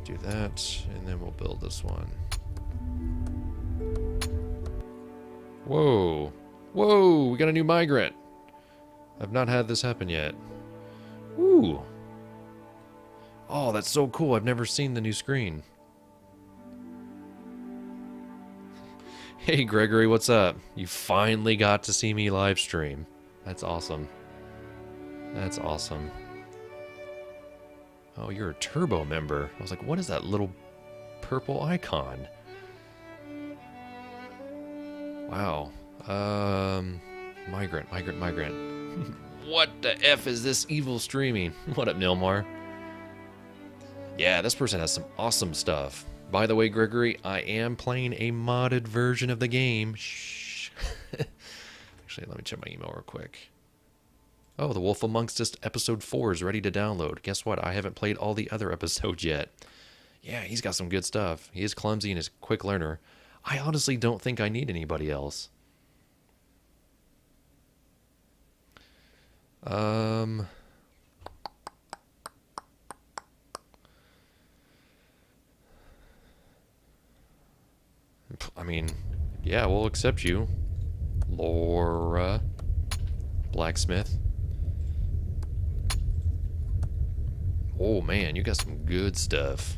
Do that, and then we'll build this one. Whoa. Whoa, we got a new migrant. I've not had this happen yet. Ooh. Oh, that's so cool. I've never seen the new screen. Hey, Gregory, what's up? You finally got to see me live stream. That's awesome. That's awesome. Oh, you're a Turbo member. I was like, what is that little purple icon? Wow. Migrant. What the F is this evil streaming? What up, Nilmar? Yeah, this person has some awesome stuff. By the way, Gregory, I am playing a modded version of the game. Shh. Actually, let me check my email real quick. Oh, The Wolf Amongst Us episode 4 is ready to download. Guess what? I haven't played all the other episodes yet. Yeah, he's got some good stuff. He is clumsy and is a quick learner. I honestly don't think I need anybody else. I mean, yeah, we'll accept you. Laura Blacksmith. Oh man, you got some good stuff.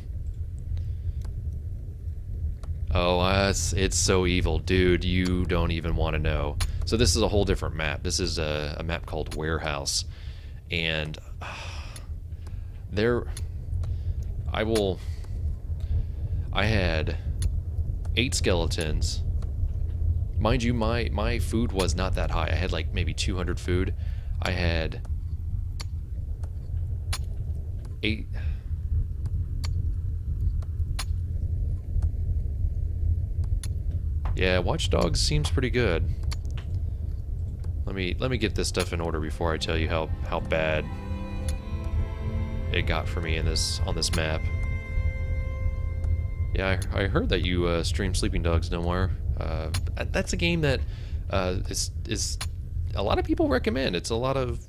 Oh, it's so evil, dude. You don't even want to know. So this is a whole different map. This is a map called Warehouse, and I had 8 skeletons. Mind you, my food was not that high. I had like maybe 200 food. I had 8. Yeah, Watch Dogs seems pretty good. Let me get this stuff in order before I tell you how bad it got for me on this map. Yeah, I heard that you stream Sleeping Dogs No More. That's a game that is a lot of people recommend. It's a lot of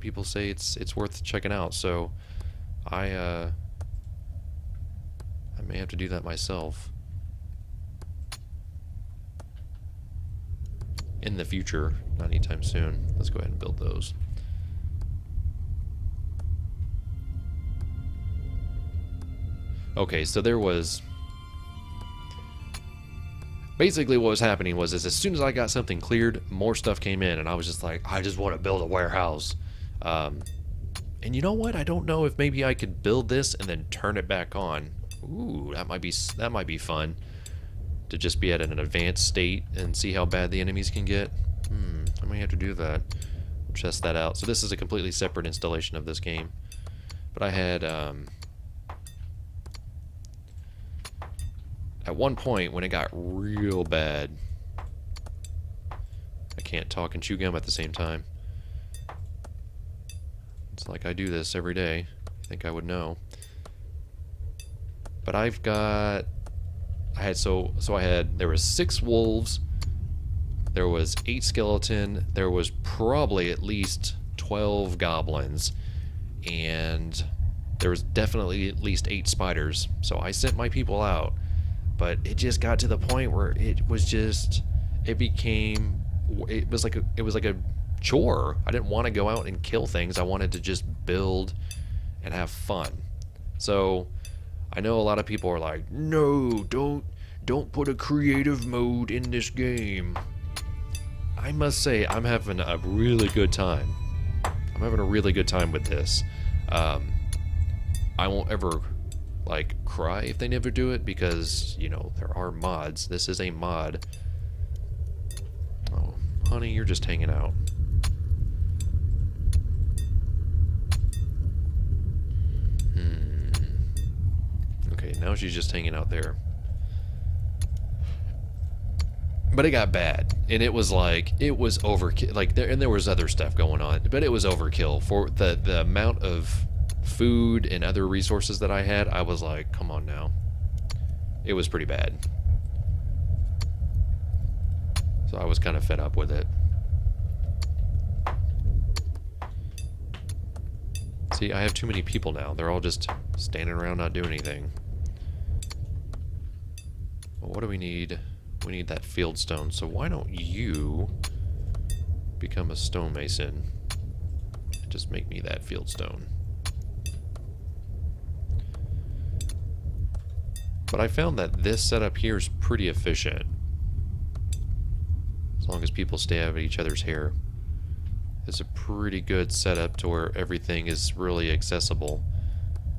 people say it's worth checking out. So I may have to do that myself in the future, not anytime soon. Let's go ahead and build those. Okay, so there was... Basically what was happening was as soon as I got something cleared, more stuff came in, and I was just like, I just want to build a warehouse. And you know what? I don't know if maybe I could build this and then turn it back on. Ooh, that might be fun. To just be at an advanced state and see how bad the enemies can get. I might have to do that. Test that out. So this is a completely separate installation of this game. But I had... at one point, when it got real bad... I can't talk and chew gum at the same time. It's like I do this every day. I think I would know. But I've got... there was 6 wolves, there was 8 skeleton, there was probably at least 12 goblins, and there was definitely at least 8 spiders. So I sent my people out, but it just got to the point where it was like a chore. I didn't want to go out and kill things. I wanted to just build and have fun. So I know a lot of people are like, no, don't put a creative mode in this game. I must say, I'm having a really good time. I'm having a really good time with this. I won't ever, like, cry if they never do it, because, you know, there are mods. This is a mod. Oh, honey, you're just hanging out. Okay, now she's just hanging out there. But it got bad, and it was like, it was overkill. Like, there was other stuff going on, but it was overkill for the amount of food and other resources that I had. I was like, come on now. It was pretty bad. So I was kind of fed up with it. See, I have too many people now. They're all just standing around not doing anything. Well, what do we need? We need that field stone. So why don't you become a stonemason and just make me that field stone? But I found that this setup here is pretty efficient. As long as people stay out of each other's hair. It's a pretty good setup to where everything is really accessible.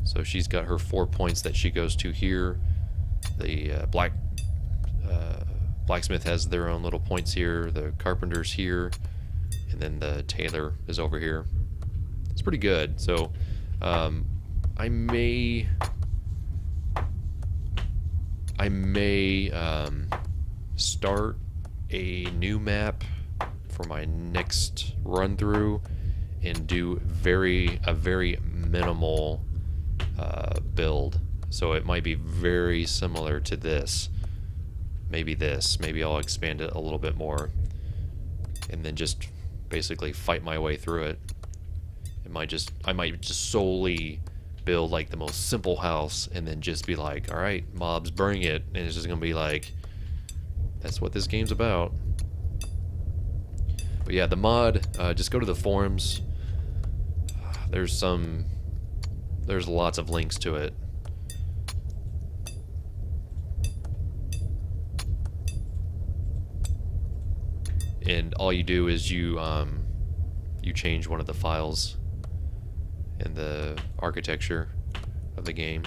So she's got her 4 points that she goes to here. The blacksmith has their own little points here. The carpenter's here. And then the tailor is over here. It's pretty good. So I may start a new map for my next run through and do a very minimal build. So it might be very similar to this. Maybe I'll expand it a little bit more and then just basically fight my way through it. I might just solely build like the most simple house and then just be like, all right, mobs, bring it. And it's just gonna be like, that's what this game's about. But yeah, the mod, just go to the forums. There's lots of links to it. And all you do is you change one of the files in the architecture of the game.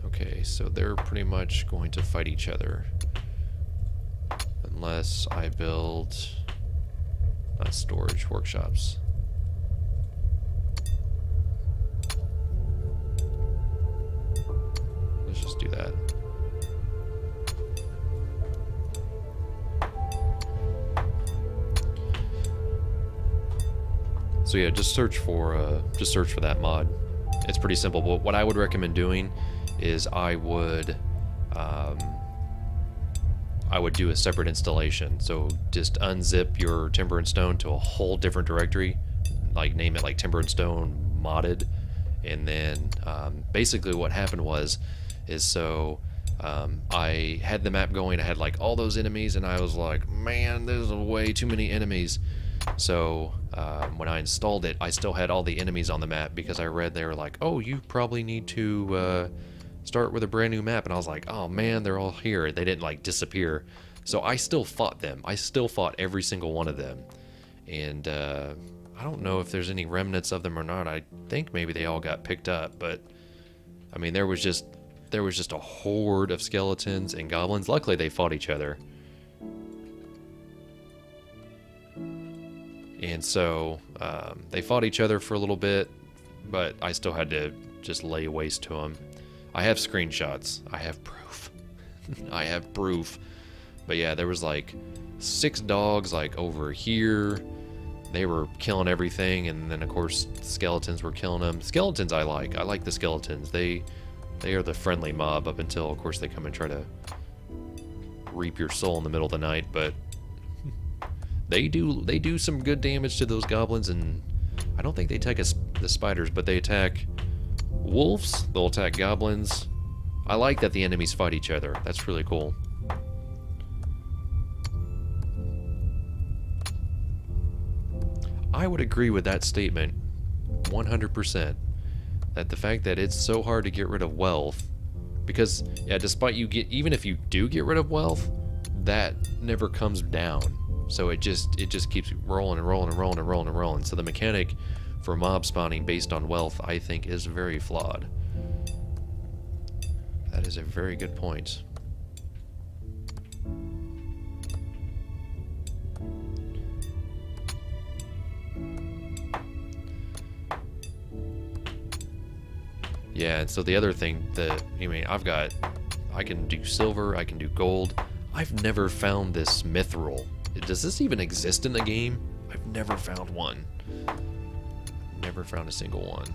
Okay, so they're pretty much going to fight each other. Unless I build... not storage, workshops. Let's just do that. So yeah, just search for that mod. It's pretty simple, but what I would recommend doing is I would do a separate installation. So just unzip your Timber and Stone to a whole different directory, like name it like Timber and Stone modded, and then basically what happened I had the map going, I had like all those enemies, and I was like, man, there's way too many enemies. So when I installed it, I still had all the enemies on the map because I read they were like, oh, you probably need to start with a brand new map. And I was like, oh man, they're all here. They didn't like disappear. So I still fought them. I still fought every single one of them. And I don't know if there's any remnants of them or not. I think maybe they all got picked up. But I mean, there was just a horde of skeletons and goblins. Luckily, they fought each other. And so they fought each other for a little bit, but I still had to just lay waste to them. I have screenshots. I have proof. I have proof. But yeah, there was like 6 dogs like over here. They were killing everything, and then of course skeletons were killing them. Skeletons I like. I like the skeletons. They are the friendly mob up until of course they come and try to reap your soul in the middle of the night, but they do some good damage to those goblins. And I don't think they attack the spiders, but they attack wolves. They'll attack goblins. I like that the enemies fight each other. That's really cool. I would agree with that statement 100%. That the fact that it's so hard to get rid of wealth, because yeah, despite even if you do get rid of wealth, that never comes down. So it just keeps rolling and rolling and rolling and rolling and rolling. So the mechanic for mob spawning based on wealth, I think, is very flawed. That is a very good point. Yeah, and so the other thing that, I can do silver, I can do gold. I've never found this mithril. Does this even exist in the game? I've never found one. Never found a single one.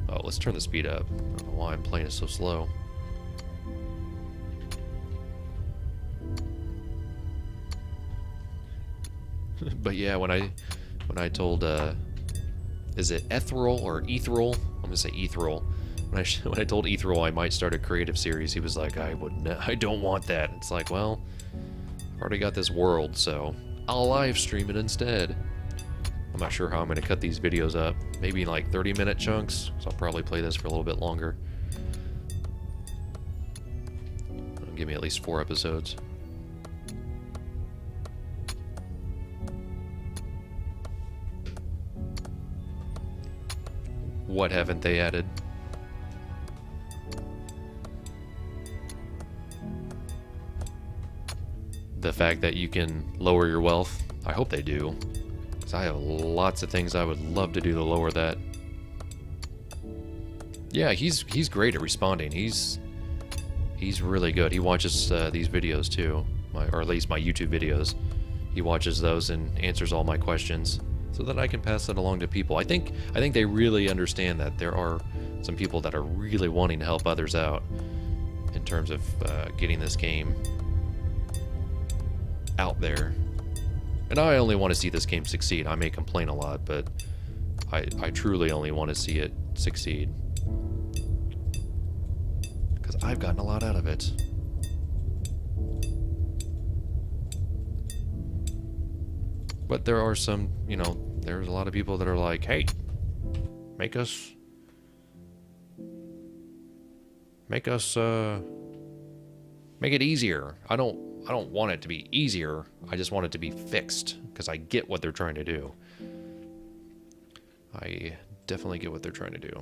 Oh, let's turn the speed up. I don't know why I'm playing it so slow. But yeah, when I told is it Ethereal or Ethereal? I'm gonna say Ethereal. When I told Ethereal I might start a creative series, he was like, I don't want that. It's like, well, I've already got this world, so I'll live stream it instead. I'm not sure how I'm gonna cut these videos up. Maybe in like 30-minute chunks, so I'll probably play this for a little bit longer. It'll give me at least 4 episodes. What haven't they added? The fact that you can lower your wealth. I hope they do, because I have lots of things I would love to do to lower that. Yeah, he's great at responding. He's really good. He watches these videos too, or at least my YouTube videos. He watches those and answers all my questions, so that I can pass that along to people. I think they really understand that there are some people that are really wanting to help others out in terms of getting this game out there. And I only want to see this game succeed. I may complain a lot, but I truly only want to see it succeed, because I've gotten a lot out of it. But there are some, you know, there's a lot of people that are like, hey, make it easier. I don't want it to be easier. I just want it to be fixed, because I get what they're trying to do. I definitely get what they're trying to do.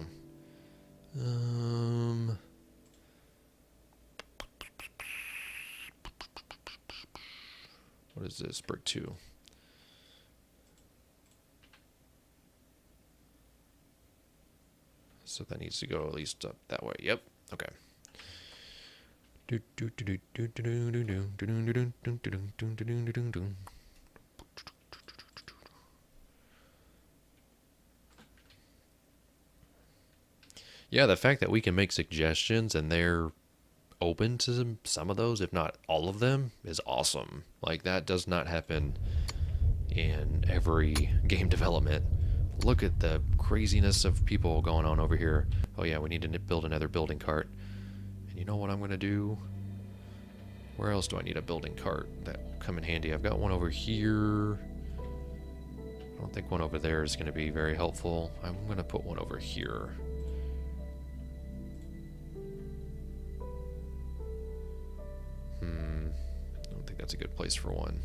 What is this? Brick 2. So that needs to go at least up that way. Yep. Okay. Yeah, the fact that we can make suggestions and they're open to some of those, if not all of them, is awesome. Like, that does not happen in every game development. Look at the craziness of people going on over here. Oh yeah, we need to build another building cart. And you know what I'm going to do? Where else do I need a building cart that come in handy? I've got one over here. I don't think one over there is going to be very helpful. I'm going to put one over here. I don't think that's a good place for one.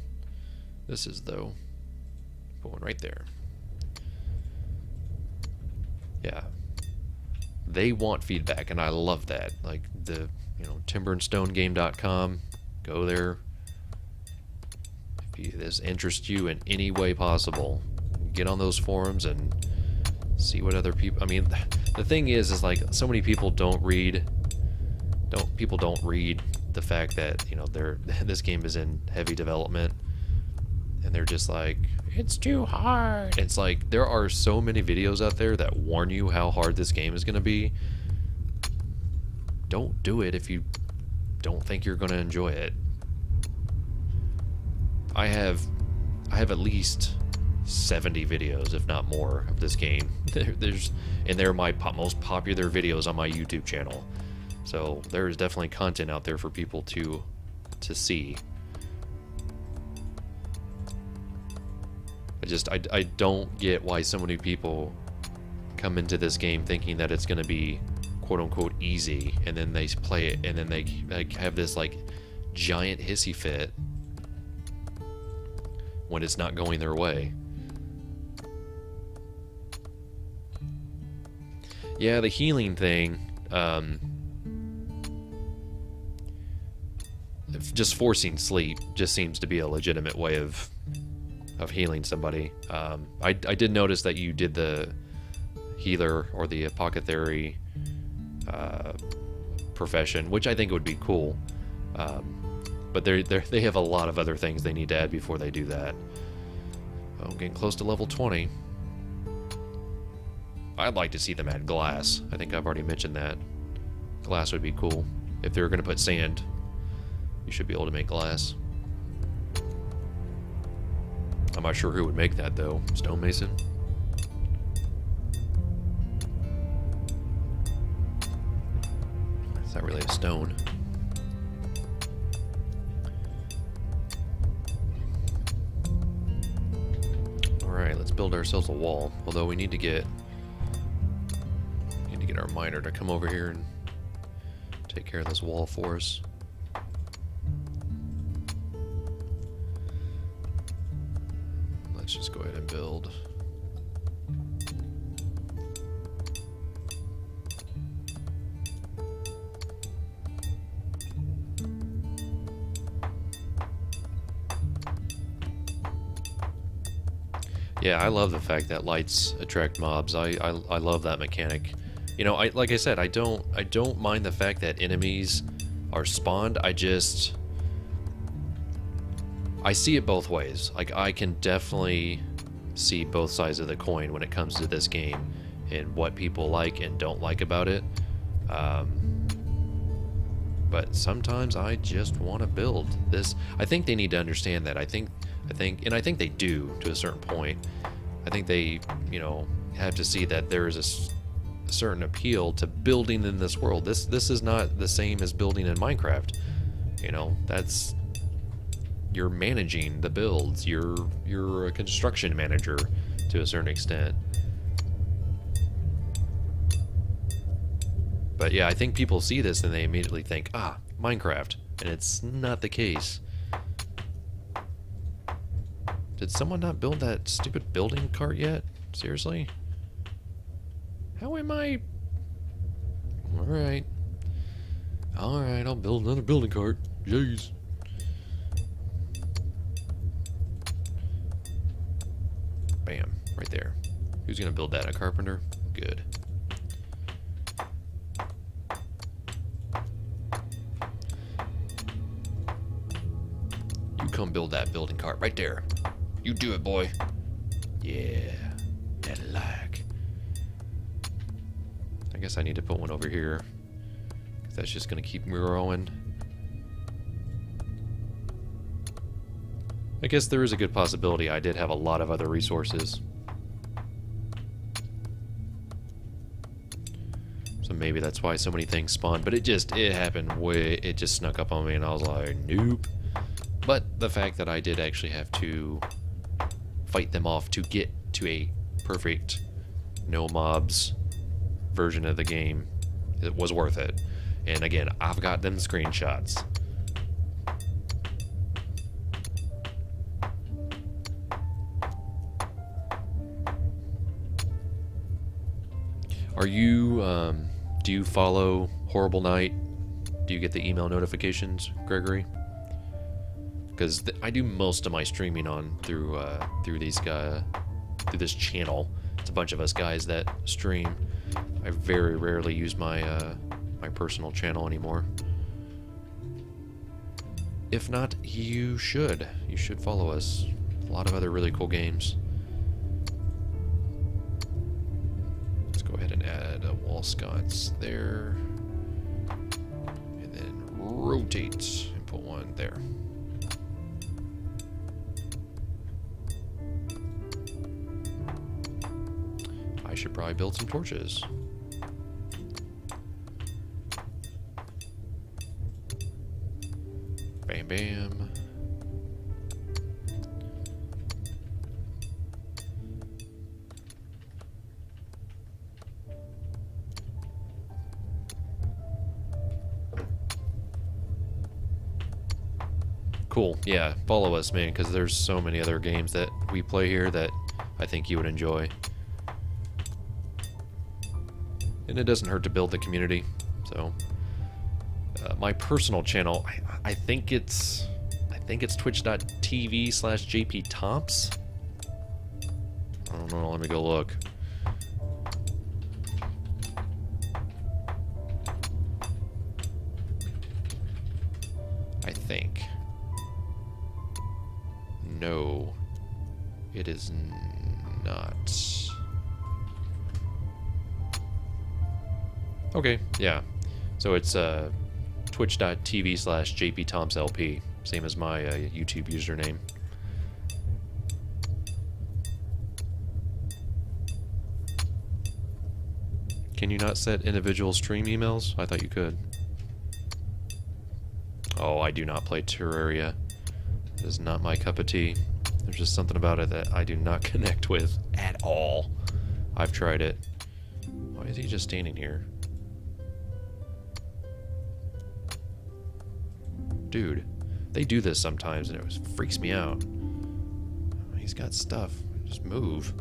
This is, though. Put one right there. Yeah. They want feedback, and I love that. Like, the, you know, timberandstonegame.com. Go there. If this interests you in any way possible, get on those forums and see what other people... I mean, the thing is like, so many people don't read the fact that, you know, this game is in heavy development, and they're just like, it's too hard. It's like, there are so many videos out there that warn you how hard this game is going to be. Don't do it if you don't think you're going to enjoy it. I have at least 70 videos, if not more, of this game. They're my most popular videos on my YouTube channel. So there is definitely content out there for people to see. I don't get why so many people come into this game thinking that it's going to be quote-unquote easy, and then they play it, and then they like have this like giant hissy fit when it's not going their way. Yeah, the healing thing, just forcing sleep just seems to be a legitimate way of healing somebody. I did notice that you did the healer or the apothecary profession, which I think would be cool. But they have a lot of other things they need to add before they do that. Oh, I'm getting close to level 20. I'd like to see them add glass. I think I've already mentioned that. Glass would be cool. If they were going to put sand, you should be able to make glass. I'm not sure who would make that though. Stonemason? It's not really a stone. Alright, let's build ourselves a wall. Although we need to get our miner to come over here and take care of this wall for us. Let's just go ahead and build. Yeah, I love the fact that lights attract mobs. I love that mechanic. You know, like I said, I don't mind the fact that enemies are spawned. I see it both ways. Like, I can definitely see both sides of the coin when it comes to this game and what people like and don't like about it. But sometimes I just want to build this. I think they need to understand that. I think they do to a certain point. I think they, you know, have to see that there is a certain appeal to building in this world. This is not the same as building in Minecraft. You know, you're managing the builds. You're a construction manager to a certain extent. But yeah, I think people see this and they immediately think, ah, Minecraft, and it's not the case. Did someone not build that stupid building cart yet? Seriously? How am I? Alright. Alright, I'll build another building cart. Jeez. Bam. Right there. Who's gonna build that? A carpenter? Good. You come build that building cart right there. You do it, boy. Yeah. That like. I guess I need to put one over here. 'Cause that's just gonna keep me growing. I guess there is a good possibility I did have a lot of other resources. So maybe that's why so many things spawned. But it happened it just snuck up on me and I was like, nope. But the fact that I did actually have to fight them off to get to a perfect no mobs version of the game, it was worth it. And again, I've got them screenshots. Are you, do you follow Horrible Night? Do you get the email notifications, Gregory? Because I do most of my streaming through this channel. It's a bunch of us guys that stream. I very rarely use my my personal channel anymore. If not, you should. You should follow us. A lot of other really cool games. Let's go ahead and add a wall sconce there, and then rotate and put one there. I should probably build some torches. Bam, bam. Cool. Yeah, follow us, man, because there's so many other games that we play here that I think you would enjoy. And it doesn't hurt to build the community. So my personal channel, I think it's twitch.tv/JPTomps. I don't know, let me go look. I think. No, it is not. Okay, yeah. So it's twitch.tv/JPTompsLP, same as my YouTube username. Can you not set individual stream emails? I thought you could. Oh, I do not play Terraria. It is not my cup of tea. There's just something about it that I do not connect with at all. I've tried it. Why is he just standing here? Dude, they do this sometimes and it freaks me out. He's got stuff. Just move.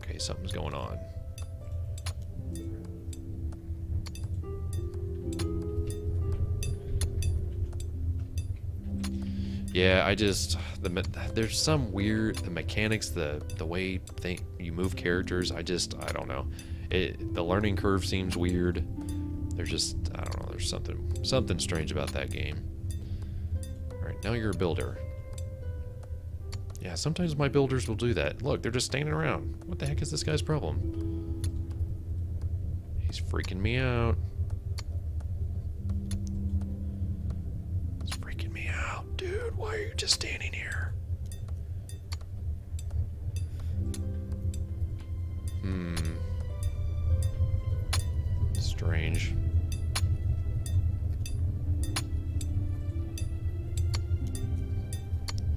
Okay, something's going on. Yeah, there's some weird, the mechanics, the way you move characters, I don't know. The learning curve seems weird. There's just, I don't know, there's something strange about that game. Alright, now you're a builder. Yeah, sometimes my builders will do that. Look, they're just standing around. What the heck is this guy's problem? He's freaking me out. He's freaking me out. Dude, why are you just standing here? Strange.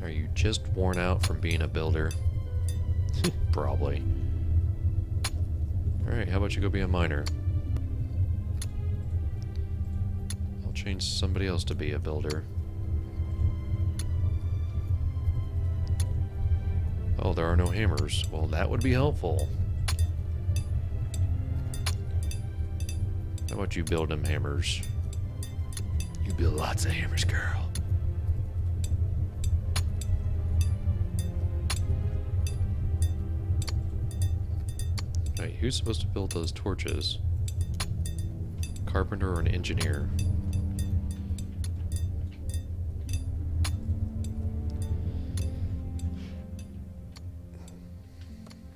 Are you just worn out from being a builder? Probably. Alright, how about you go be a miner? I'll change somebody else to be a builder. Oh, there are no hammers. Well, that would be helpful. How about you build them hammers? You build lots of hammers, girl. Right, who's supposed to build those torches? Carpenter or an engineer?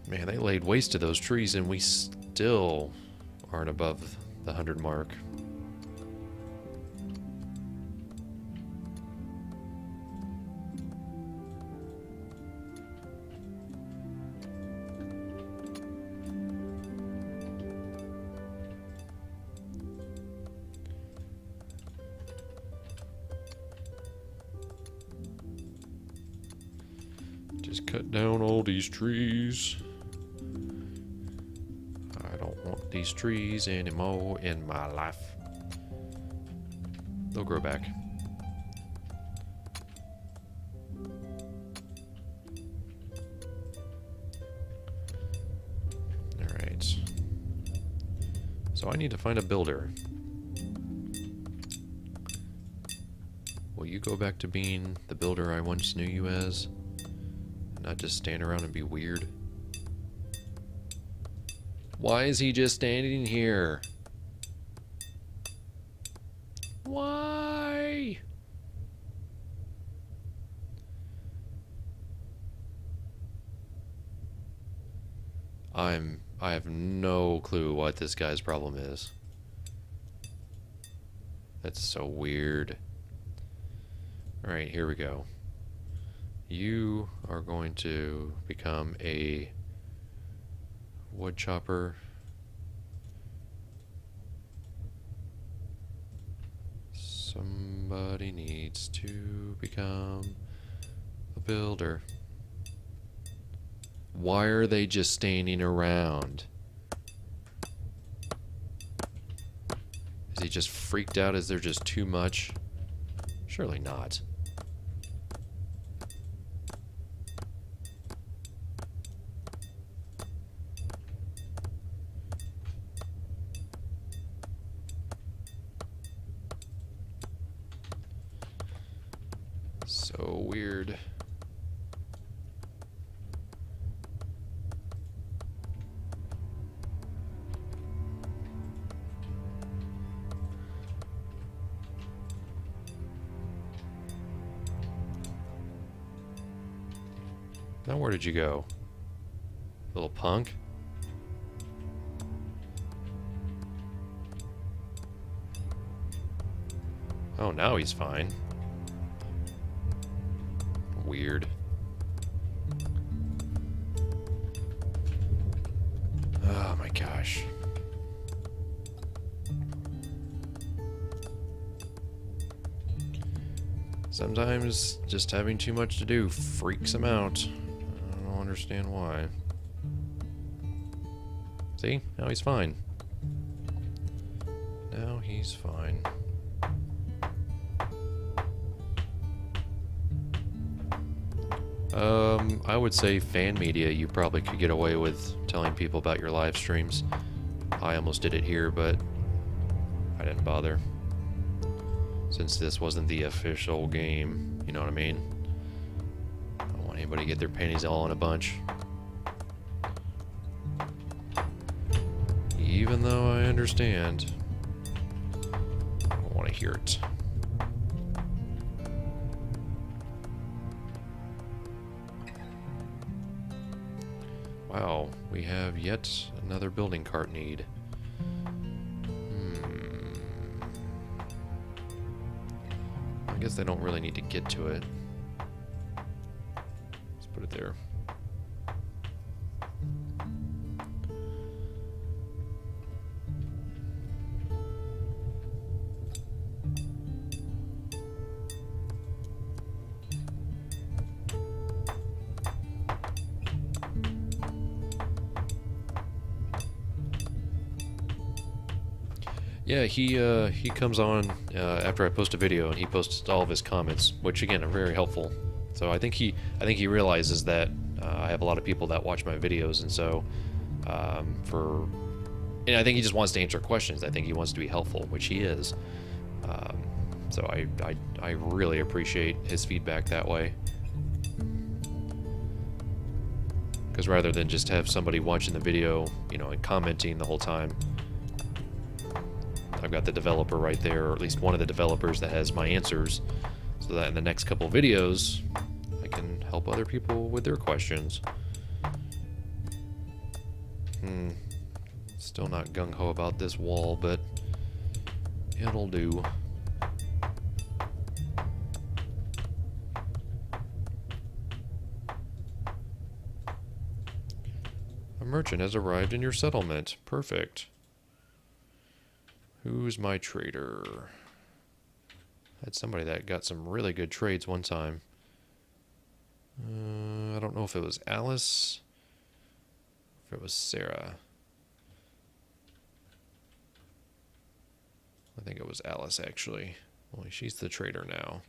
Man, they laid waste to those trees and we still aren't above the 100 mark. Just cut down all these trees. I don't want these trees anymore in my life. They'll grow back. Alright. So I need to find a builder. Will you go back to being the builder I once knew you as? Not just stand around and be weird. Why is he just standing here? Why? I have no clue what this guy's problem is. That's so weird. Alright, here we go. You are going to become a wood chopper. Somebody needs to become a builder. Why are they just standing around? Is he just freaked out? Is there just too much? Surely not. So weird. Now where did you go? Little punk? Oh, now he's fine. Weird. gosh. Sometimes just having too much to do freaks him out. I don't understand why. See? Now he's fine. Now he's fine. I would say fan media, you probably could get away with telling people about your live streams. I almost did it here, but I didn't bother. Since this wasn't the official game, you know what I mean? I don't want anybody to get their panties all in a bunch. Even though I understand, I don't want to hear it. Wow, we have yet another building cart need. I guess they don't really need to get to it. Let's put it there. Yeah, he comes on after I post a video, and he posts all of his comments, which again are very helpful. So I think he realizes that I have a lot of people that watch my videos, and so and I think he just wants to answer questions. I think he wants to be helpful, which he is. So I really appreciate his feedback that way. Because rather than just have somebody watching the video, you know, and commenting the whole time, I've got the developer right there, or at least one of the developers that has my answers, so that in the next couple videos, I can help other people with their questions. Still not gung-ho about this wall, but it'll do. A merchant has arrived in your settlement. Perfect. Who's my trader? I had somebody that got some really good trades one time. I don't know if it was Alice, if it was Sarah. I think it was Alice, actually. Well, she's the trader now.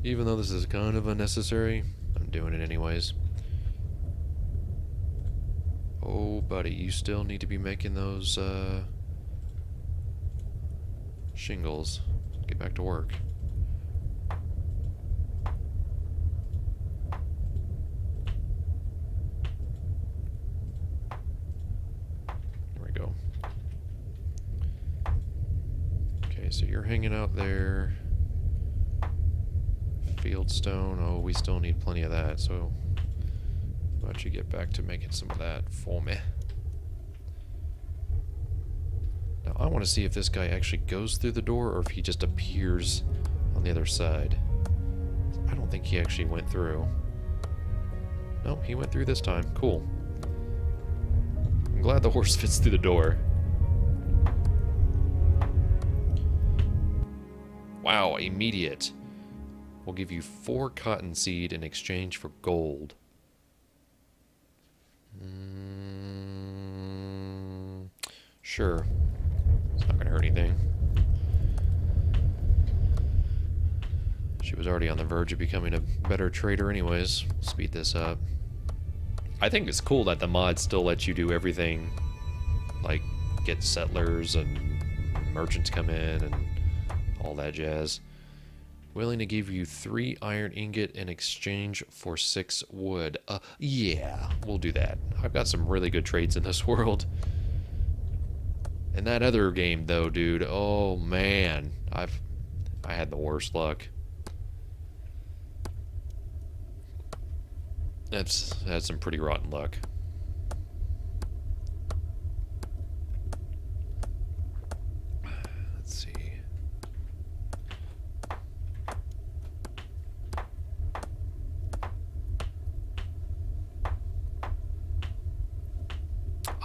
Even though this is kind of unnecessary, I'm doing it anyways. Oh, buddy, you still need to be making those, shingles. Get back to work. There we go. Okay, so you're hanging out there. Fieldstone. Oh, we still need plenty of that, so why don't you get back to making some of that for me? Now, I want to see if this guy actually goes through the door or if he just appears on the other side. I don't think he actually went through. No, he went through this time. Cool. I'm glad the horse fits through the door. Wow, immediate. We'll give you 4 cottonseed in exchange for gold. Sure. It's not gonna hurt anything. She was already on the verge of becoming a better trader anyways. Speed this up. I think it's cool that the mod still lets you do everything, like get settlers and merchants come in and all that jazz. Willing to give you 3 iron ingot in exchange for 6 wood. Yeah, we'll do that. I've got some really good trades in this world. In that other game, though, dude, oh man, I had the worst luck. That's had some pretty rotten luck. Let's see.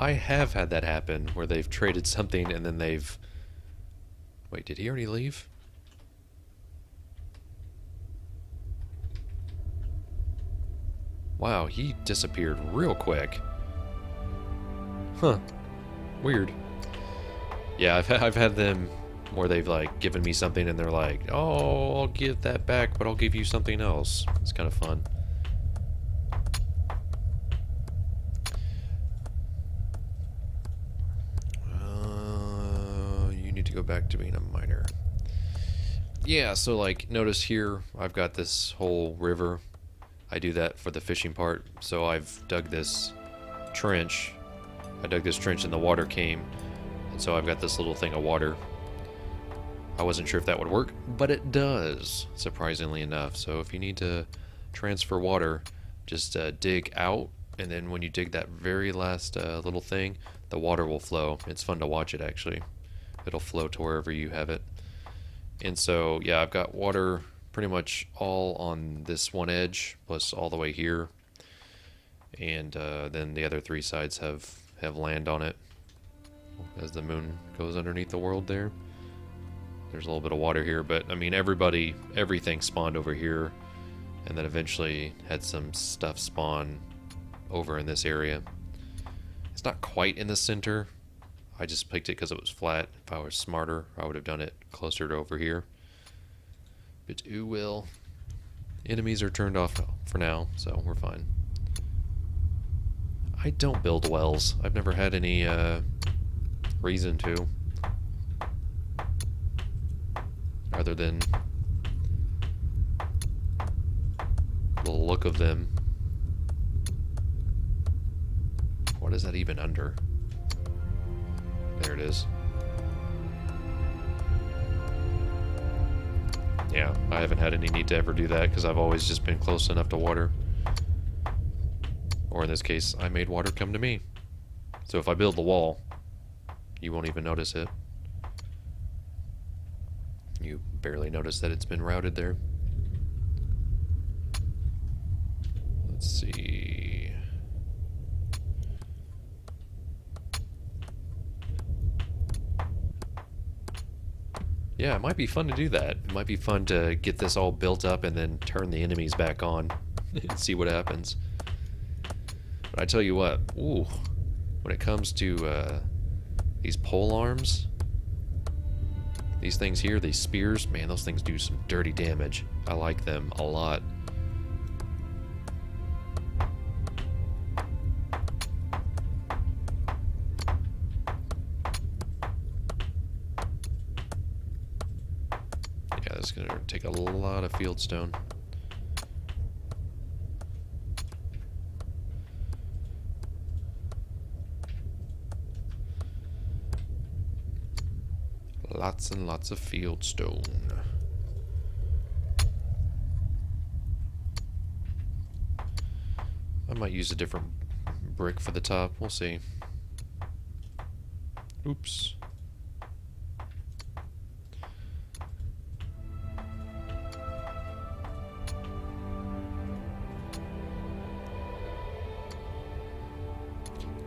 I have had that happen where they've traded something and then they've... Wait, did he already leave? Wow, he disappeared real quick. Huh. Weird. Yeah, I've had them where they've like given me something and they're like, oh, I'll give that back, but I'll give you something else. It's kind of fun. You need to go back to being a miner. Yeah, so like notice here I've got this whole river. I do that for the fishing part. So I've dug this trench. I dug this trench and the water came. And so I've got this little thing of water. I wasn't sure if that would work, but it does, surprisingly enough. So if you need to transfer water, just dig out, and then when you dig that very last little thing, the water will flow. It's fun to watch it, actually. It'll flow to wherever you have it. And so, yeah, I've got water pretty much all on this one edge, plus all the way here. And then the other three sides have land on it. As the moon goes underneath the world there. There's a little bit of water here, but I mean everything spawned over here, and then eventually had some stuff spawn over in this area. It's not quite in the center. I just picked it because it was flat. If I was smarter, I would have done it closer to over here. But ooh well. Enemies are turned off for now, so we're fine. I don't build wells. I've never had any reason to. Other than the look of them. What is that even under? There it is. Yeah, I haven't had any need to ever do that because I've always just been close enough to water. Or in this case, I made water come to me. So if I build the wall, you won't even notice it. You barely notice that it's been routed there. Let's see. Yeah, it might be fun to do that. It might be fun to get this all built up and then turn the enemies back on and see what happens. But I tell you what, ooh, when it comes to these pole arms, these things here, these spears, man, those things do some dirty damage. I like them a lot. Yeah, this is going to take a lot of fieldstone. Lots and lots of fieldstone. I might use a different brick for the top. We'll see. Oops.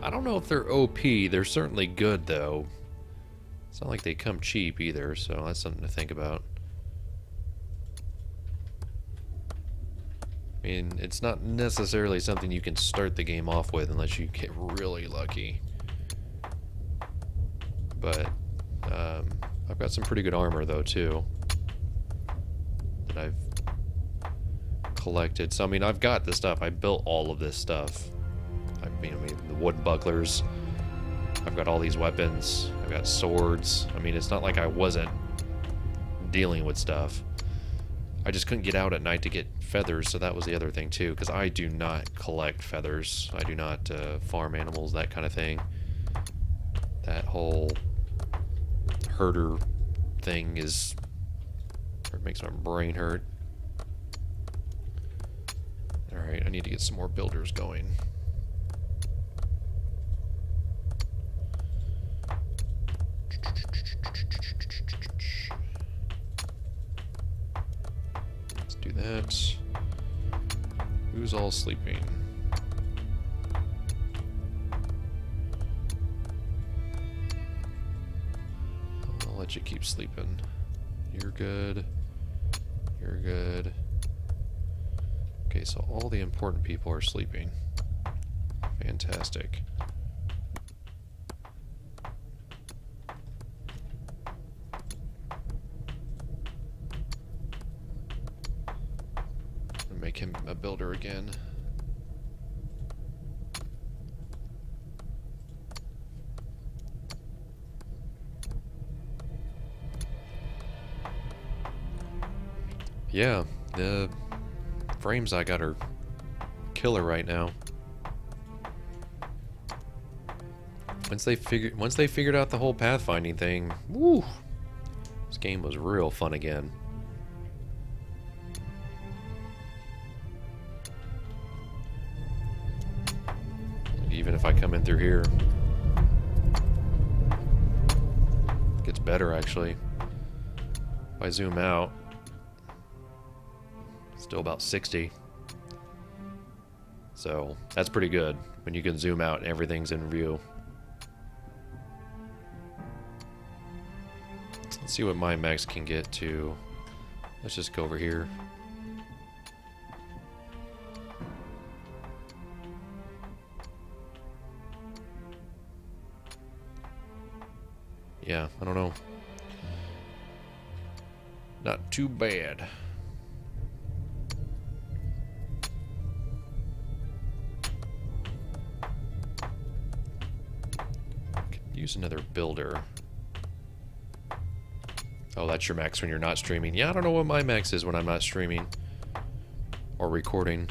I don't know if they're OP. They're certainly good, though. It's not like they come cheap either, so that's something to think about. I mean, it's not necessarily something you can start the game off with unless you get really lucky. But I've got some pretty good armor, though, too, that I've collected. So, I mean, I've got this stuff. I built all of this stuff. I mean the wood bucklers. I've got all these weapons. I've got swords. I mean, it's not like I wasn't dealing with stuff. I just couldn't get out at night to get feathers, so that was the other thing too, because I do not collect feathers. I do not farm animals, that kind of thing. That whole herder thing is... it makes my brain hurt. Alright, I need to get some more builders going. Do that. Who's all sleeping? let you keep sleeping. You're good. You're good. Okay, so all the important people are sleeping. Fantastic. Make him a builder again. Yeah, the frames I got are killer right now. Once they figured out the whole pathfinding thing, woo! This game was real fun again. Even if I come in through here, it gets better actually. If I zoom out, still about 60. So that's pretty good when you can zoom out and everything's in view. Let's see what my max can get to. Let's just go over here. Yeah, I don't know. Not too bad. Could use another builder. Oh, that's your max when you're not streaming. Yeah, I don't know what my max is when I'm not streaming or recording.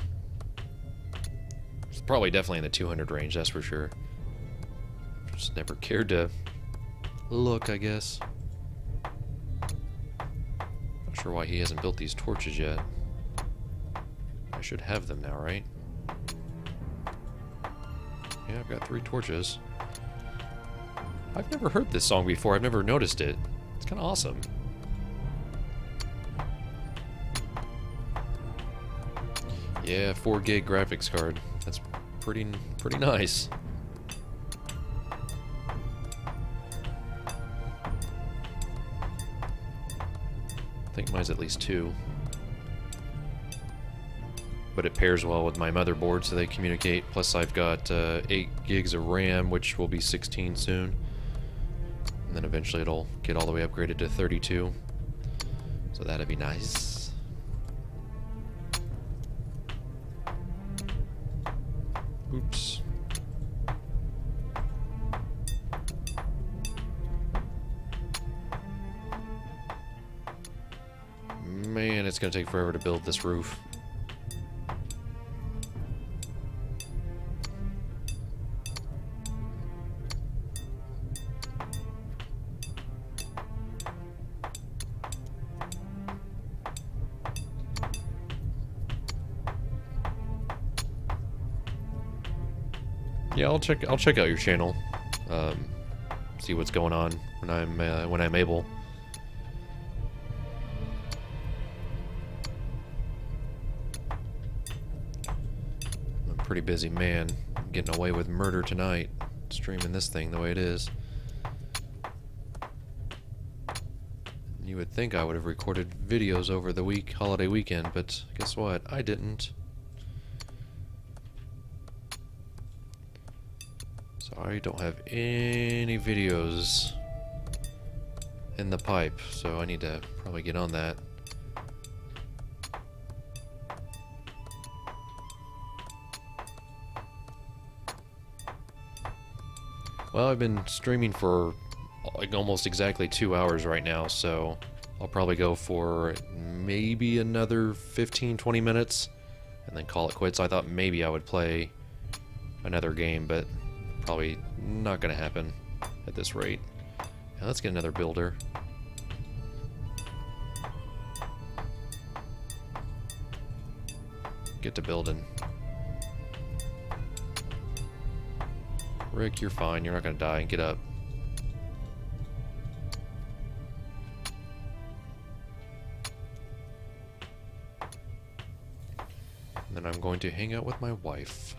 It's probably definitely in the 200 range, that's for sure. Just never cared to look, I guess. Not sure why he hasn't built these torches yet. I should have them now, right? Yeah, I've got 3 torches. I've never heard this song before. I've never noticed it. It's kind of awesome. Yeah, 4 gig graphics card. That's pretty nice. I think mine's at least 2. But it pairs well with my motherboard, so they communicate. Plus I've got 8 gigs of RAM, which will be 16 soon. And then eventually it'll get all the way upgraded to 32. So that'd be nice. Oops. Man, it's gonna take forever to build this roof. Yeah, I'll check out your channel. See what's going on when I'm able. Pretty busy man. I'm getting away with murder tonight, streaming this thing the way it is. You would think I would have recorded videos over the holiday weekend, but guess what? I didn't. So I don't have any videos in the pipe, so I need to probably get on that. Well, I've been streaming for like almost exactly 2 hours right now, so I'll probably go for maybe another 15-20 minutes and then call it quits. I thought maybe I would play another game, but probably not gonna happen at this rate. Now let's get another builder. Get to building. Rick, you're fine. You're not gonna die. Get up. And then I'm going to hang out with my wife.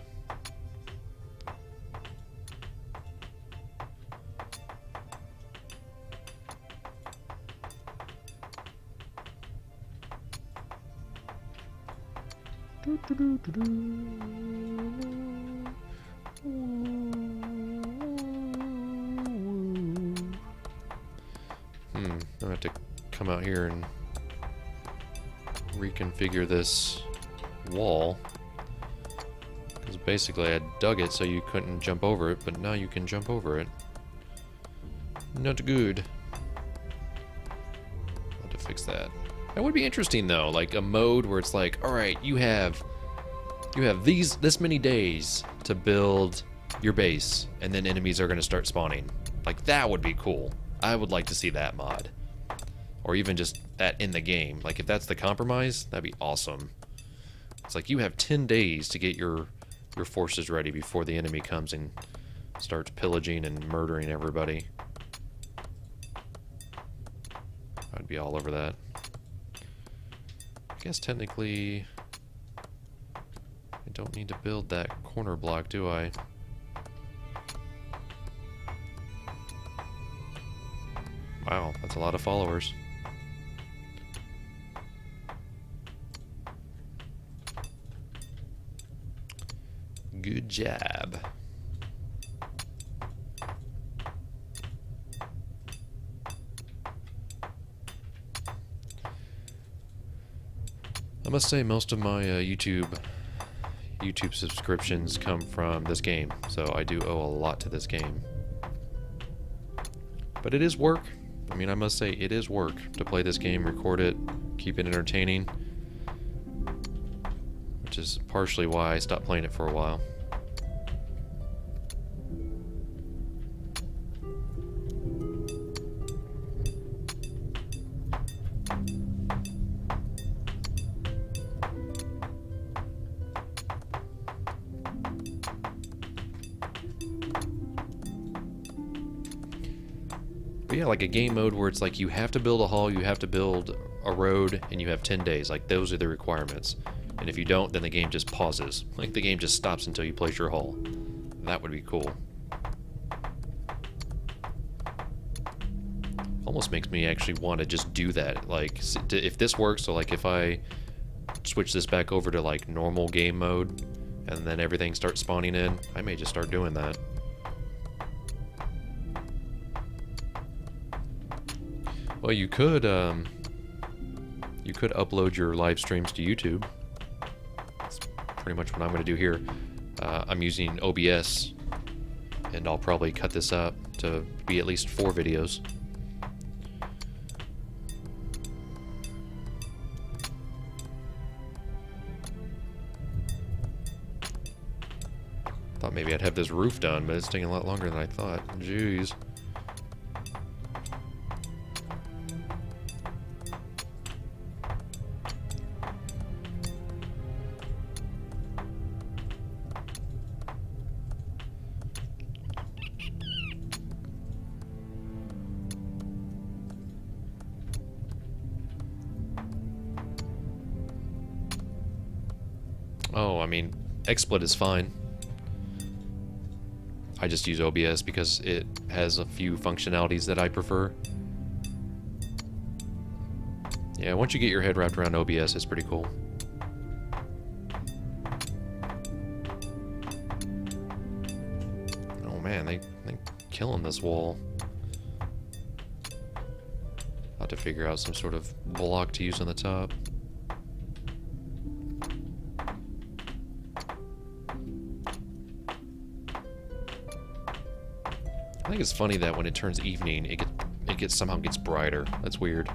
I have to come out here and reconfigure this wall. Because basically I dug it so you couldn't jump over it, but now you can jump over it. Not good. I'll have to fix that. That would be interesting though, like a mode where it's like, alright, you have this many days to build your base, and then enemies are gonna start spawning. Like that would be cool. I would like to see that mod. Or even just that in the game. Like if that's the compromise, that'd be awesome. It's like you have 10 days to get your forces ready before the enemy comes and starts pillaging and murdering everybody. I'd be all over that. I guess technically I don't need to build that corner block, do I? Wow, that's a lot of followers. Good job. I must say most of my YouTube subscriptions come from this game, so I do owe a lot to this game. But it is work. I mean, I must say it is work to play this game, record it, keep it entertaining, which is partially why I stopped playing it for a while. But yeah, like a game mode where it's like you have to build a hall, you have to build a road, and you have 10 days. Like those are the requirements. And if you don't, then the game just pauses. Like the game just stops until you place your hall. That would be cool. Almost makes me actually want to just do that. Like if this works, so like if I switch this back over to like normal game mode and then everything starts spawning in, I may just start doing that. Well, you could upload your live streams to YouTube. That's pretty much what I'm going to do here. I'm using OBS, and I'll probably cut this up to be at least 4 videos. Thought maybe I'd have this roof done, but it's taking a lot longer than I thought. Jeez. Oh, I mean, XSplit is fine. I just use OBS because it has a few functionalities that I prefer. Yeah, once you get your head wrapped around OBS, it's pretty cool. Oh man, they're killing this wall. I'll have to figure out some sort of block to use on the top. I think it's funny that when it turns evening, it somehow gets brighter. That's weird.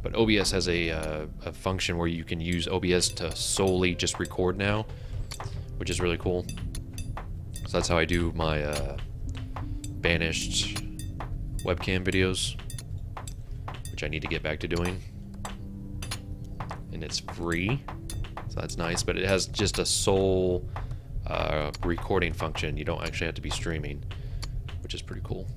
But OBS has a function where you can use OBS to solely just record now, which is really cool. So that's how I do my banished webcam videos, which I need to get back to doing. And it's free, so that's nice. But it has just a sole recording function. You don't actually have to be streaming, which is pretty cool.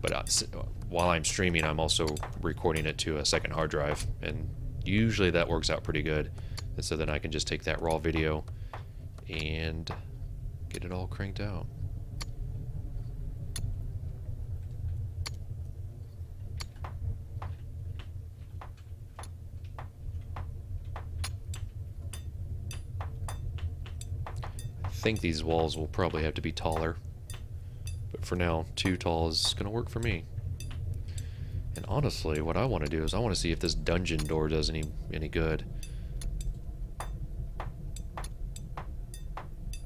But while I'm streaming, I'm also recording it to a second hard drive, and usually that works out pretty good. And so then I can just take that raw video and get it all cranked out. think these walls will probably have to be taller. But for now, 2 tall is going to work for me. And honestly, what I want to do is I want to see if this dungeon door does any good.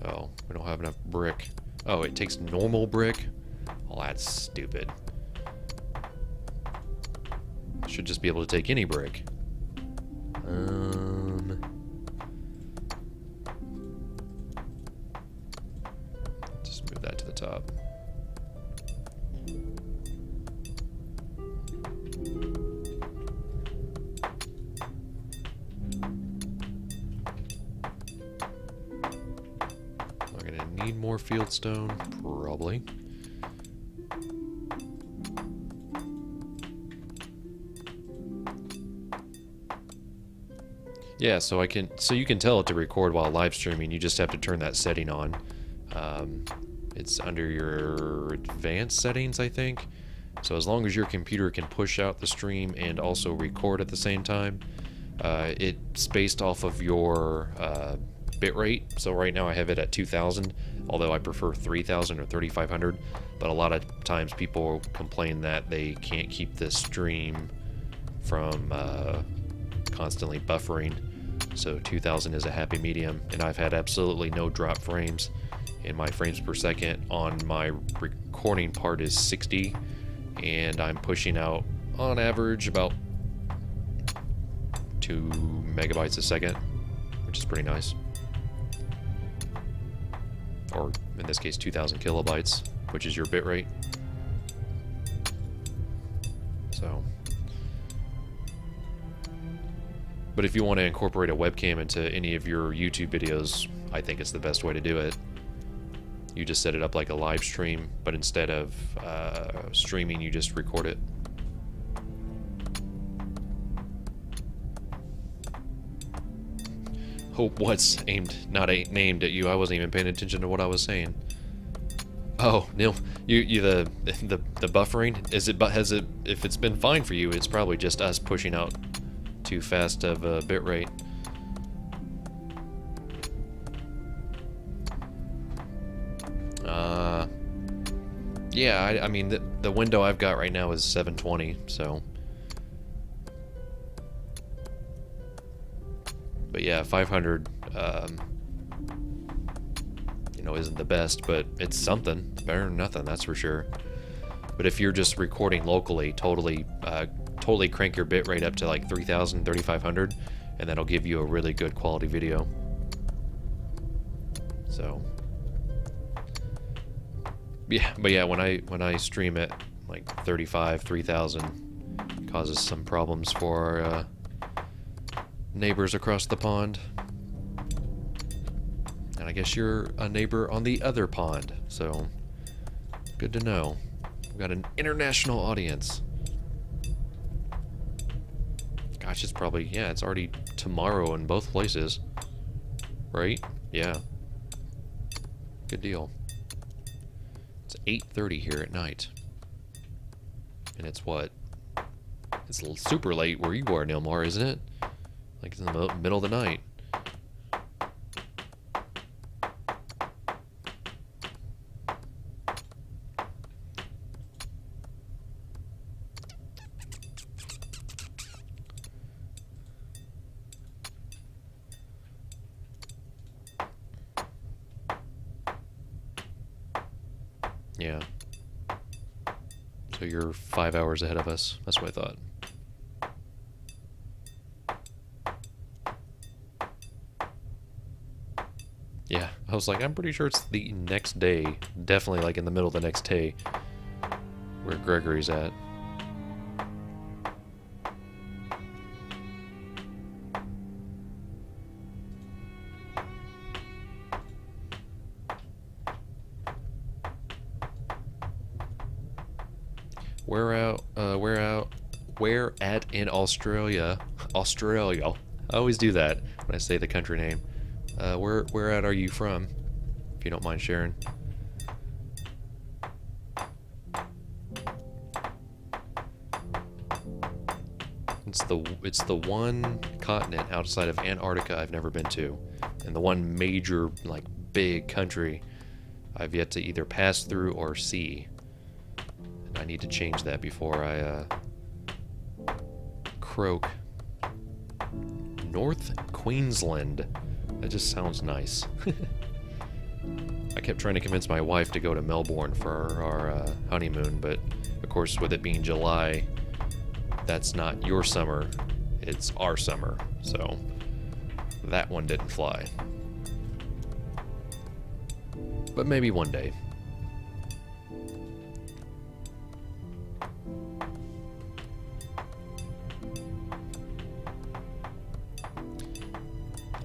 Oh, we don't have enough brick. Oh, it takes normal brick? Oh, that's stupid. Should just be able to take any brick. Just move that to the top. Am I gonna need more fieldstone? Probably. Yeah, so you can tell it to record while live streaming. You just have to turn that setting on. It's under your advanced settings, I think. So as long as your computer can push out the stream and also record at the same time, it's based off of your bitrate. So right now I have it at 2000, although I prefer 3000 or 3500. But a lot of times people complain that they can't keep the stream from constantly buffering. So 2000 is a happy medium, and I've had absolutely no drop frames. And my frames per second on my recording part is 60, and I'm pushing out on average about 2 megabytes a second, which is pretty nice. Or in this case 2000 kilobytes, which is your bitrate. So, but if you want to incorporate a webcam into any of your YouTube videos, I think it's the best way to do it. You just set it up like a live stream, but instead of streaming, you just record it. Hope what's not named at you. I wasn't even paying attention to what I was saying. Oh, Neil, the buffering, if it's been fine for you, it's probably just us pushing out too fast of a bitrate. Yeah, I mean, the window I've got right now is 720, so. But yeah, 500, you know, isn't the best, but it's something. It's better than nothing, that's for sure. But if you're just recording locally, totally crank your bitrate up to like 3000, 3500, and that'll give you a really good quality video. So. Yeah, but yeah, when I stream it, like 35, 3000, causes some problems for our neighbors across the pond. And I guess you're a neighbor on the other pond, so good to know. We've got an international audience. Gosh, it's probably, yeah, it's already tomorrow in both places. Right? Yeah. Good deal. It's 8:30 here at night. And it's what? It's a little super late where you are, Nilmar, isn't it? Like it's in the middle of the night. Yeah. So you're 5 hours ahead of us. That's what I thought. Yeah, I was like, I'm pretty sure it's the next day. Definitely like in the middle of the next day where Gregory's at. Where at in Australia? Australia. I always do that when I say the country name. Where at are you from? If you don't mind sharing. It's the one continent outside of Antarctica I've never been to, and the one major like big country I've yet to either pass through or see. And I need to change that before I croak. North Queensland. That just sounds nice. I kept trying to convince my wife to go to Melbourne for our honeymoon, but of course with it being July, that's not your summer, it's our summer, so that one didn't fly. But maybe one day.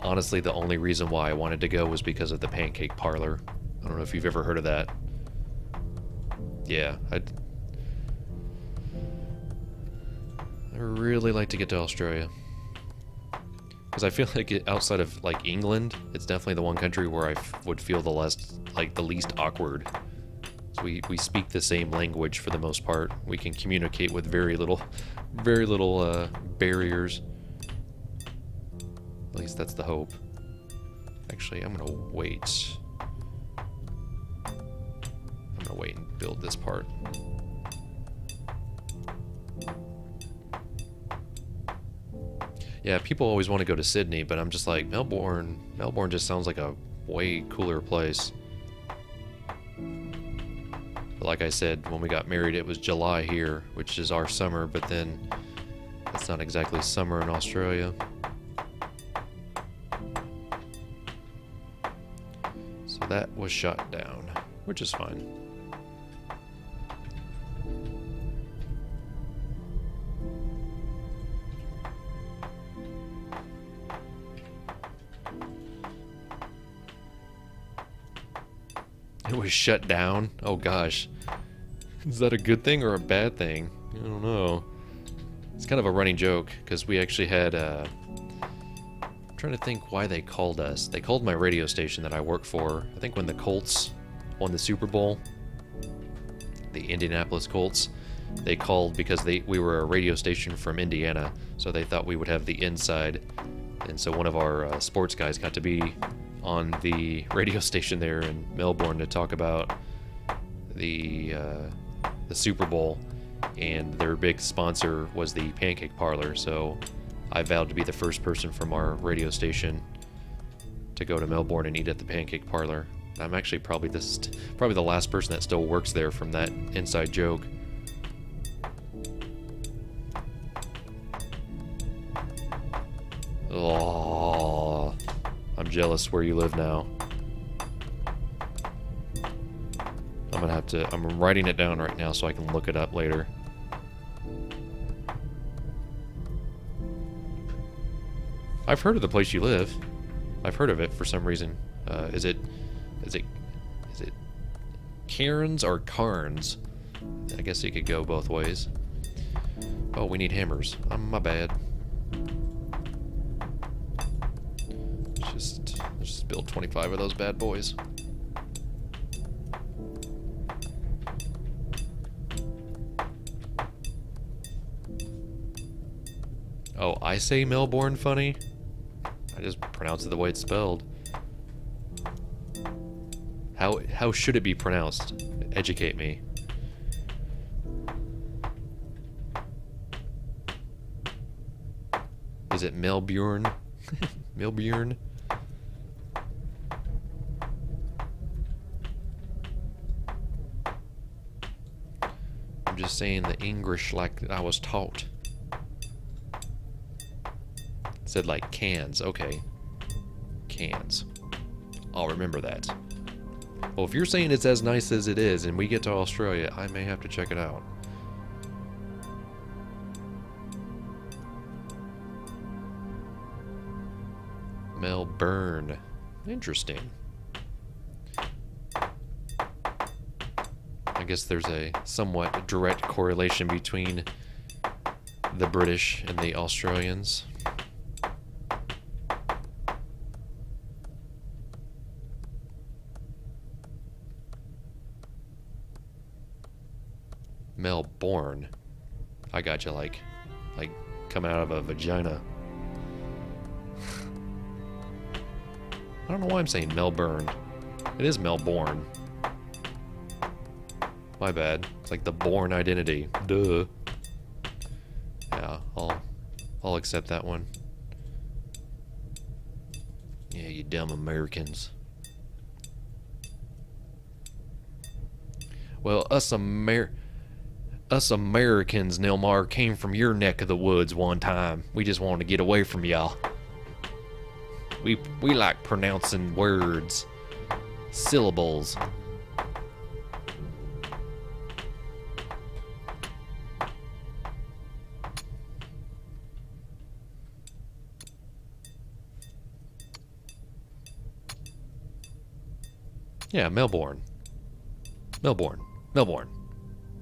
Honestly, the only reason why I wanted to go was because of the Pancake Parlor. I don't know if you've ever heard of that. Yeah, I'd really like to get to Australia. Because I feel like outside of like England, it's definitely the one country where I would feel the least awkward. So we speak the same language for the most part. We can communicate with very little barriers. At least that's the hope. Actually, I'm gonna wait. I'm gonna wait and build this part. Yeah, people always want to go to Sydney, but I'm just like, Melbourne just sounds like a way cooler place. But like I said, when we got married, it was July here, which is our summer, but then it's not exactly summer in Australia. So that was shot down, which is fine. It was shut down? Oh gosh. Is that a good thing or a bad thing? I don't know. It's kind of a running joke, because we actually had, I'm trying to think why they called us. They called my radio station that I work for, I think when the Colts won the Super Bowl. The Indianapolis Colts. They called because we were a radio station from Indiana, so they thought we would have the inside. And so one of our sports guys got to be on the radio station there in Melbourne to talk about the Super Bowl, and their big sponsor was the Pancake Parlor, so I vowed to be the first person from our radio station to go to Melbourne and eat at the Pancake Parlor. I'm actually probably the last person that still works there from that inside joke. Oh, I'm jealous where you live now. I'm writing it down right now so I can look it up later. I've heard of the place you live. I've heard of it for some reason. Is it Cairns or Carnes? I guess it could go both ways. Oh, we need hammers. My bad. Let's just build 25 of those bad boys. Oh, I say Melbourne funny? I just pronounce it the way it's spelled. How should it be pronounced? Educate me. Is it Melbourne? Melbourne? I'm just saying the English like I was taught. It said like cans. Okay. Cans. I'll remember that. Well, if you're saying it's as nice as it is and we get to Australia, I may have to check it out. Melbourne. Interesting. I guess there's a somewhat direct correlation between the British and the Australians. Melbourne. I got you, like coming out of a vagina. I don't know why I'm saying Melbourne. It is Melbourne. My bad. It's like the Bourne identity. Duh. Yeah, I'll accept that one. Yeah, you dumb Americans. Well, us Americans, Nilmar, came from your neck of the woods one time. We just wanted to get away from y'all. We like pronouncing words, syllables. Yeah, Melbourne. Melbourne. Melbourne.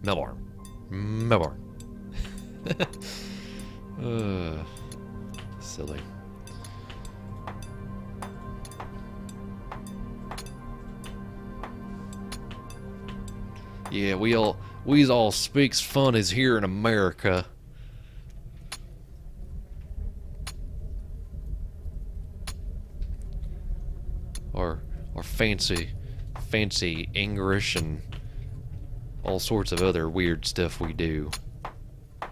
Melbourne. Melbourne. Silly. Yeah, we all speaks fun is here in America. Or fancy English and all sorts of other weird stuff we do.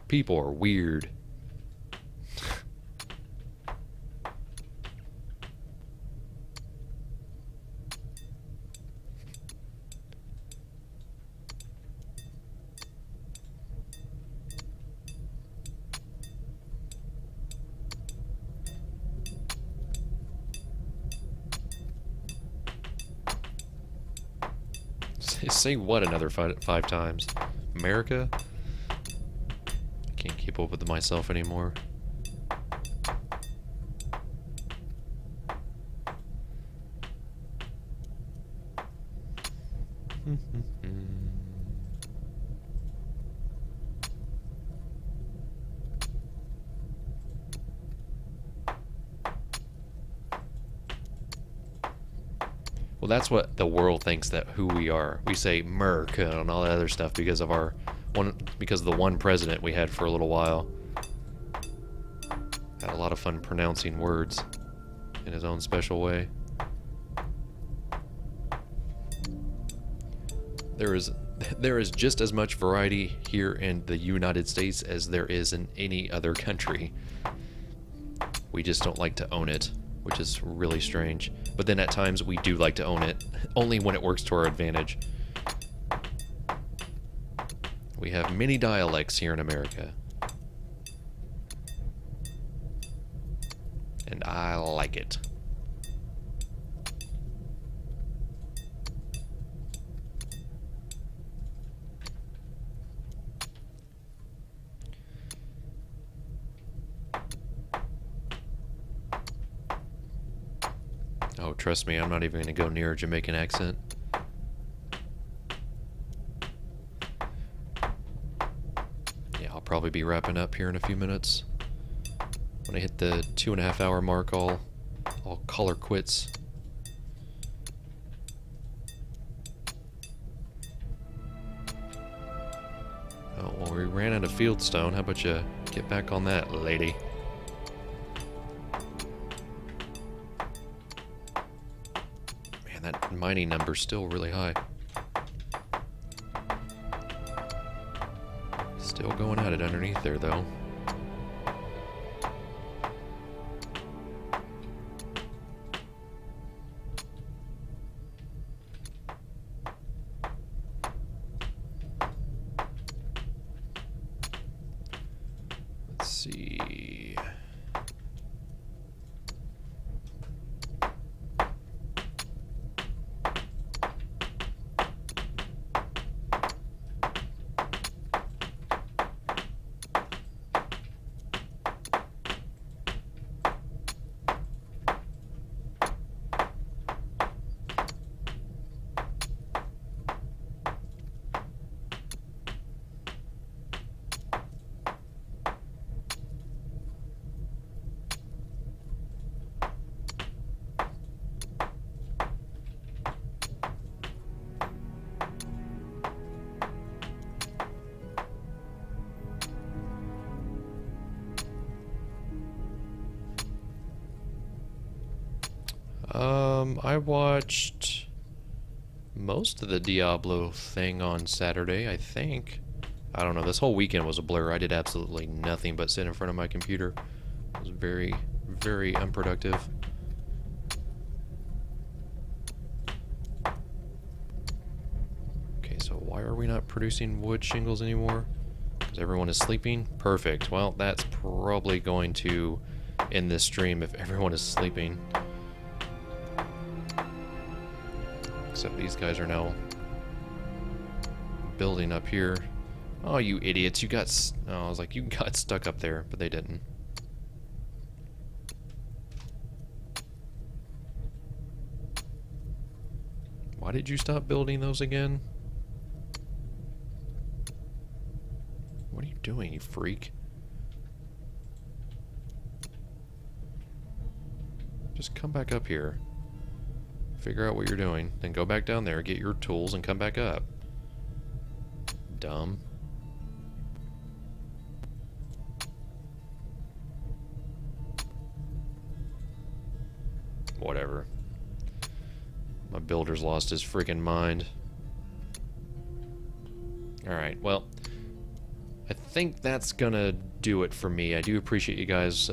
People are weird. Say what another five times? America? I can't keep up with myself anymore. Well, that's what the world thinks that who we are. We say America and all that other stuff because of the one president we had for a little while. Had a lot of fun pronouncing words in his own special way. There is just as much variety here in the United States as there is in any other country. We just don't like to own it, which is really strange. But then at times we do like to own it, only when it works to our advantage. We have many dialects here in America. And I like it. Oh, trust me, I'm not even going to go near a Jamaican accent. Yeah, I'll probably be wrapping up here in a few minutes. When I hit the 2.5 hour mark, I'll call her quits. Oh, well, we ran out of fieldstone. How about you get back on that, lady? That mining number's still really high. Still going at it underneath there, though. Let's see. I watched most of the Diablo thing on Saturday, I think. I don't know, this whole weekend was a blur. I did absolutely nothing but sit in front of my computer. It was very, very unproductive. Okay, so why are we not producing wood shingles anymore? Because everyone is sleeping? Perfect. Well, that's probably going to end this stream if everyone is sleeping. Except these guys are now building up here. Oh, you idiots. You got... Oh, I was like, you got stuck up there, but they didn't. Why did you stop building those again? What are you doing, you freak? Just come back up here. Figure out what you're doing, then go back down there, get your tools, and come back up. Dumb. Whatever. My builder's lost his freaking mind. Alright, well, I think that's gonna do it for me. I do appreciate you guys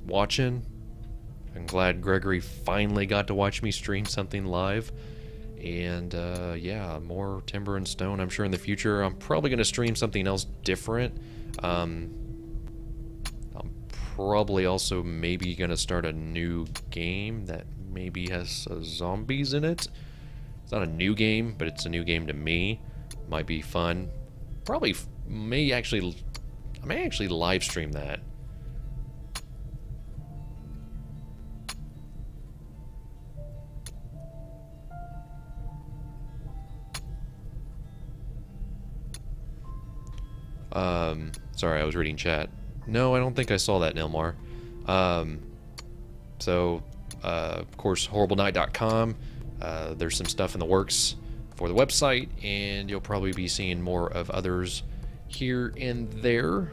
watching. I'm glad Gregory finally got to watch me stream something live. And yeah, more timber and stone, I'm sure, in the future. I'm probably going to stream something else different. I'm probably also maybe going to start a new game that maybe has zombies in it. It's not a new game, but it's a new game to me. Might be fun. Probably I may actually live stream that. Sorry, I was reading chat. No, I don't think I saw that, Nilmar. Of course, horriblenight.com. There's some stuff in the works for the website, and you'll probably be seeing more of others here and there.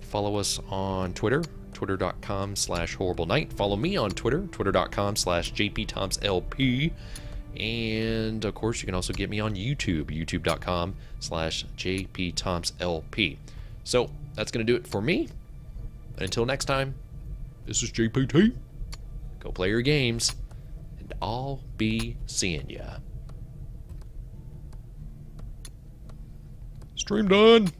Follow us on Twitter, twitter.com/horriblenight. Follow me on Twitter, twitter.com/jptomslp. And of course, you can also get me on YouTube, youtube.com/jptomslp. So that's going to do it for me. And until next time, this is JPT. Go play your games, and I'll be seeing ya. Stream done.